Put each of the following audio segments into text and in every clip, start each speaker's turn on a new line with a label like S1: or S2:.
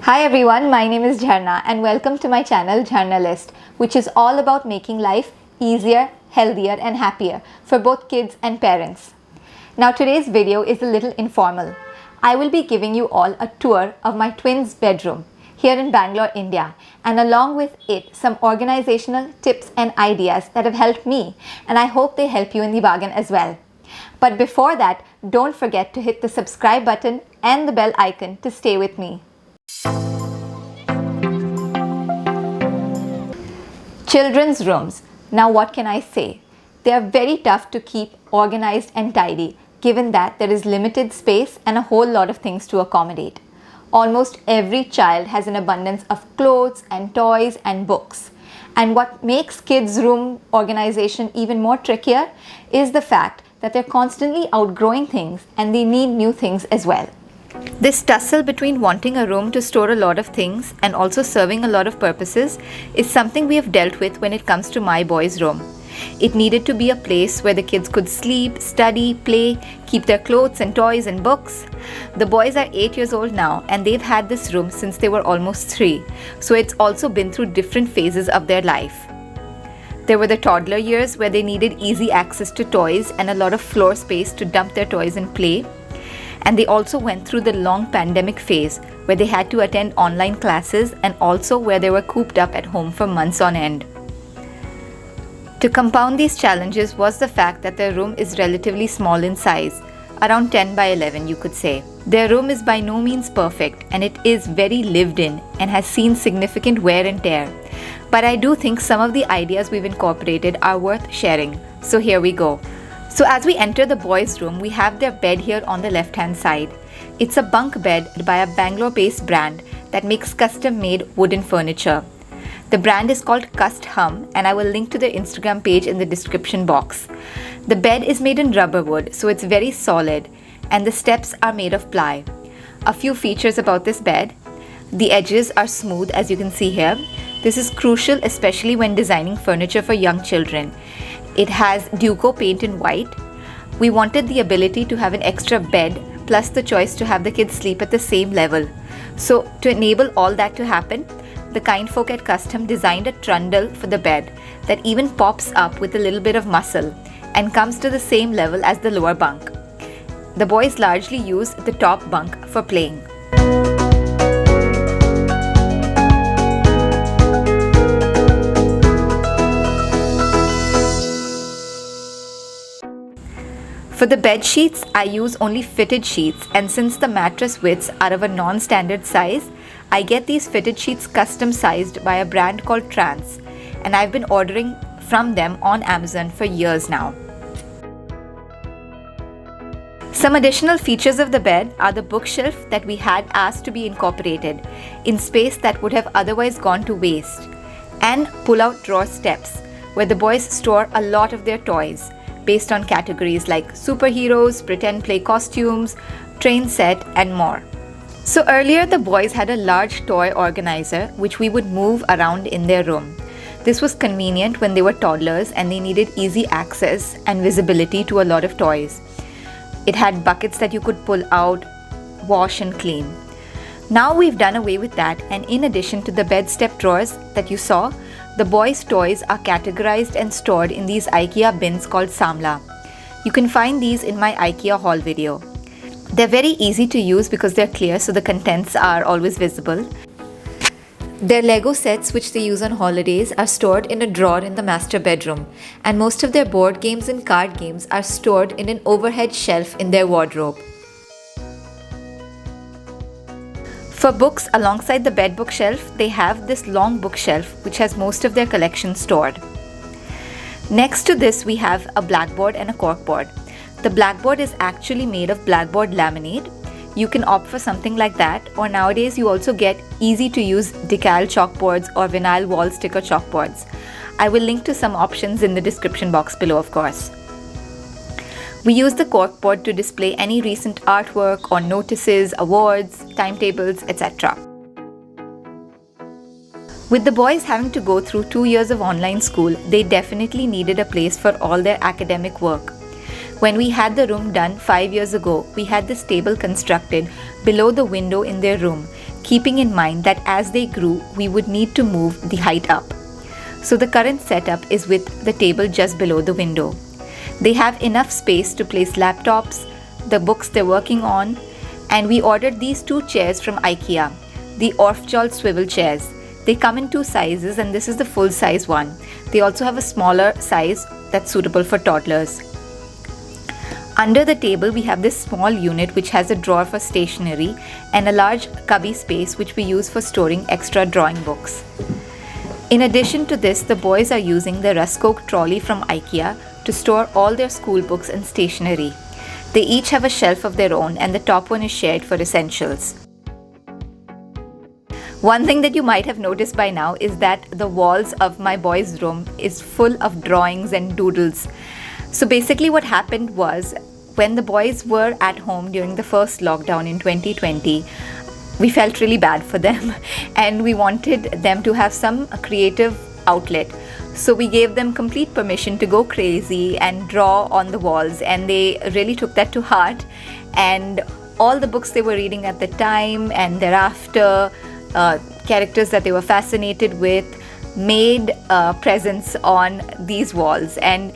S1: Hi everyone, my name is Jharna and welcome to my channel Jharnalist, which is all about making life easier, healthier and happier for both kids and parents. Now today's video is a little informal. I will be giving you all a tour of my twins' bedroom here in Bangalore, India, and along with it some organizational tips and ideas that have helped me, and I hope they help you in the bargain as well. But before that, don't forget to hit the subscribe button and the bell icon to stay with me. Children's rooms. Now what can I say? They are very tough to keep organized and tidy, given that there is limited space and a whole lot of things to accommodate. Almost every child has an abundance of clothes and toys and books. And what makes kids' room organization even more trickier is the fact that they're constantly outgrowing things and they need new things as well. This tussle between wanting a room to store a lot of things and also serving a lot of purposes is something we have dealt with when it comes to my boys' room. It needed to be a place where the kids could sleep, study, play, keep their clothes and toys and books. The boys are 8 years old now and they've had this room since they were almost 3, so it's also been through different phases of their life. There were the toddler years where they needed easy access to toys and a lot of floor space to dump their toys and play. And they also went through the long pandemic phase where they had to attend online classes and also where they were cooped up at home for months on end. To compound these challenges was the fact that their room is relatively small in size, around 10 by 11 you could say. Their room is by no means perfect and it is very lived in and has seen significant wear and tear. But I do think some of the ideas we've incorporated are worth sharing. So here we go. So as we enter the boys' room, we have their bed here on the left-hand side. It's a bunk bed by a Bangalore-based brand that makes custom-made wooden furniture. The brand is called xoxo and I will link to their Instagram page in the description box. The bed is made in rubber wood, so it's very solid, and the steps are made of ply. A few features about this bed. The edges are smooth, as you can see here. This is crucial, especially when designing furniture for young children. It has Duco paint in white. We wanted the ability to have an extra bed plus the choice to have the kids sleep at the same level. So to enable all that to happen, the kind folk at Custom designed a trundle for the bed that even pops up with a little bit of muscle and comes to the same level as the lower bunk. The boys largely use the top bunk for playing. For the bed sheets, I use only fitted sheets, and since the mattress widths are of a non-standard size, I get these fitted sheets custom sized by a brand called Trans, and I've been ordering from them on Amazon for years now. Some additional features of the bed are the bookshelf that we had asked to be incorporated in space that would have otherwise gone to waste, and pull-out drawer steps where the boys store a lot of their toys based on categories like superheroes, pretend play costumes, train set, and more. So earlier the boys had a large toy organizer which we would move around in their room. This was convenient when they were toddlers and they needed easy access and visibility to a lot of toys. It had buckets that you could pull out, wash and clean. Now we've done away with that, and in addition to the bed step drawers that you saw, the boys' toys are categorized and stored in these IKEA bins called Samla. You can find these in my IKEA haul video. They're very easy to use because they're clear, so the contents are always visible. Their Lego sets, which they use on holidays, are stored in a drawer in the master bedroom, and most of their board games and card games are stored in an overhead shelf in their wardrobe. For books alongside the bed bookshelf, they have this long bookshelf which has most of their collection stored. Next to this, we have a blackboard and a corkboard. The blackboard is actually made of blackboard laminate. You can opt for something like that, or nowadays you also get easy to use decal chalkboards or vinyl wall sticker chalkboards. I will link to some options in the description box below, of course. We use the corkboard to display any recent artwork or notices, awards, timetables, etc. With the boys having to go through 2 years of online school, they definitely needed a place for all their academic work. When we had the room done 5 years ago, we had this table constructed below the window in their room keeping in mind that as they grew, we would need to move the height up. So the current setup is with the table just below the window. They have enough space to place laptops, the books they're working on, and we ordered these 2 chairs from IKEA, the Orfjol swivel chairs. They come in 2 sizes and this is the full size one. They also have a smaller size that's suitable for toddlers. Under the table we have this small unit which has a drawer for stationery and a large cubby space which we use for storing extra drawing books. In addition to this, the boys are using the Raskog trolley from IKEA to store all their school books and stationery. They each have a shelf of their own and the top one is shared for essentials. One thing that you might have noticed by now is that the walls of my boys' room is full of drawings and doodles. So basically what happened was, when the boys were at home during the first lockdown in 2020, we felt really bad for them and we wanted them to have some creative outlet. So we gave them complete permission to go crazy and draw on the walls, and they really took that to heart. And all the books they were reading at the time and thereafter, characters that they were fascinated with, made presence on these walls, and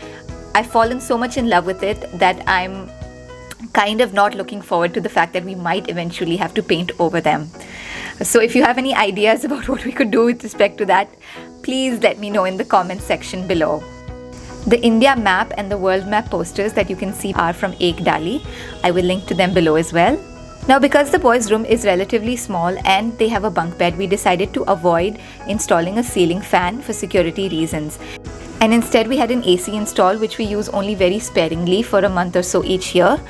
S1: I've fallen so much in love with it that I'm kind of not looking forward to the fact that we might eventually have to paint over them. So if you have any ideas about what we could do with respect to that, please let me know in the comments section below. The India map and the world map posters that you can see are from Ek Dali. I will link to them below as well. Now, because the boys' room is relatively small and they have a bunk bed, we decided to avoid installing a ceiling fan for security reasons. And instead we had an AC installed, which we use only very sparingly for a month or so each year.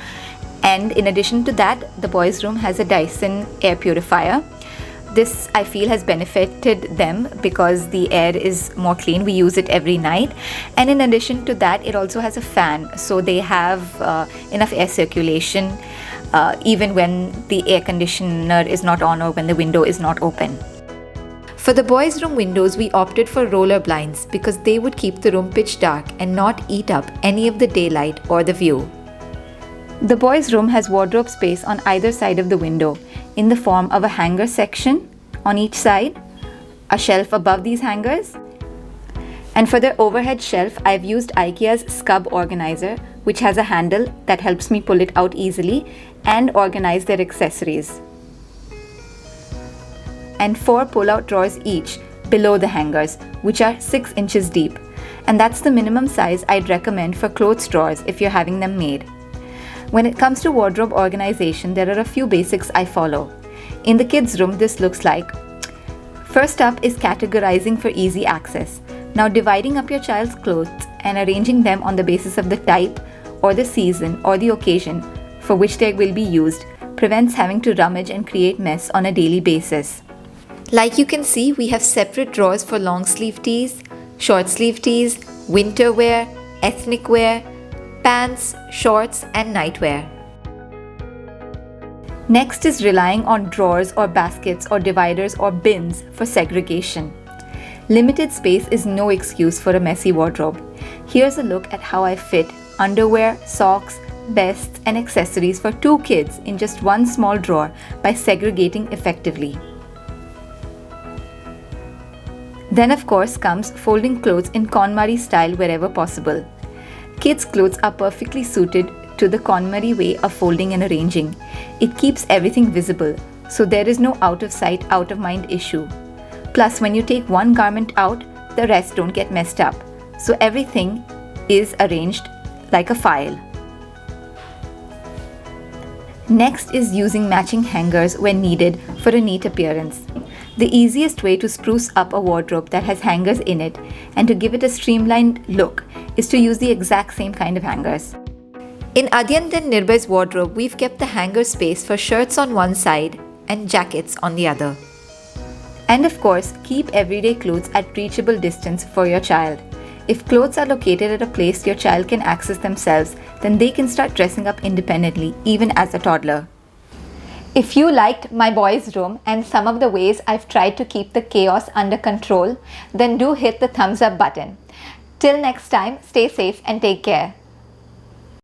S1: And in addition to that, the boys' room has a Dyson air purifier. This, I feel, has benefited them because the air is more clean. We use it every night. And in addition to that, it also has a fan, so they have enough air circulation even when the air conditioner is not on or when the window is not open. For the boys' room windows, we opted for roller blinds because they would keep the room pitch dark and not eat up any of the daylight or the view. The boys' room has wardrobe space on either side of the window in the form of a hanger section on each side, a shelf above these hangers, and for the overhead shelf, I've used IKEA's Scub organizer, which has a handle that helps me pull it out easily and organize their accessories. And 4 pull-out drawers each below the hangers, which are 6 inches deep. And that's the minimum size I'd recommend for clothes drawers if you're having them made. When it comes to wardrobe organization, there are a few basics I follow. In the kids' room, this looks like: first up is categorizing for easy access. Now, dividing up your child's clothes and arranging them on the basis of the type or the season or the occasion for which they will be used prevents having to rummage and create mess on a daily basis. Like you can see, we have separate drawers for long sleeve tees, short sleeve tees, winter wear, ethnic wear, pants, shorts, and nightwear. Next is relying on drawers or baskets or dividers or bins for segregation. Limited space is no excuse for a messy wardrobe. Here's a look at how I fit underwear, socks, vests, and accessories for 2 kids in just one small drawer by segregating effectively. Then of course comes folding clothes in KonMari style wherever possible. Kids' clothes are perfectly suited to the KonMari way of folding and arranging. It keeps everything visible, so there is no out of sight, out of mind issue. Plus, when you take one garment out, the rest don't get messed up. So everything is arranged like a file. Next is using matching hangers when needed for a neat appearance. The easiest way to spruce up a wardrobe that has hangers in it and to give it a streamlined look is to use the exact same kind of hangers. In Adyant and Nirbhay's wardrobe, we've kept the hanger space for shirts on one side and jackets on the other. And of course, keep everyday clothes at reachable distance for your child. If clothes are located at a place your child can access themselves, then they can start dressing up independently, even as a toddler. If you liked my boys' room and some of the ways I've tried to keep the chaos under control, then do hit the thumbs up button. Till next time, stay safe and take care.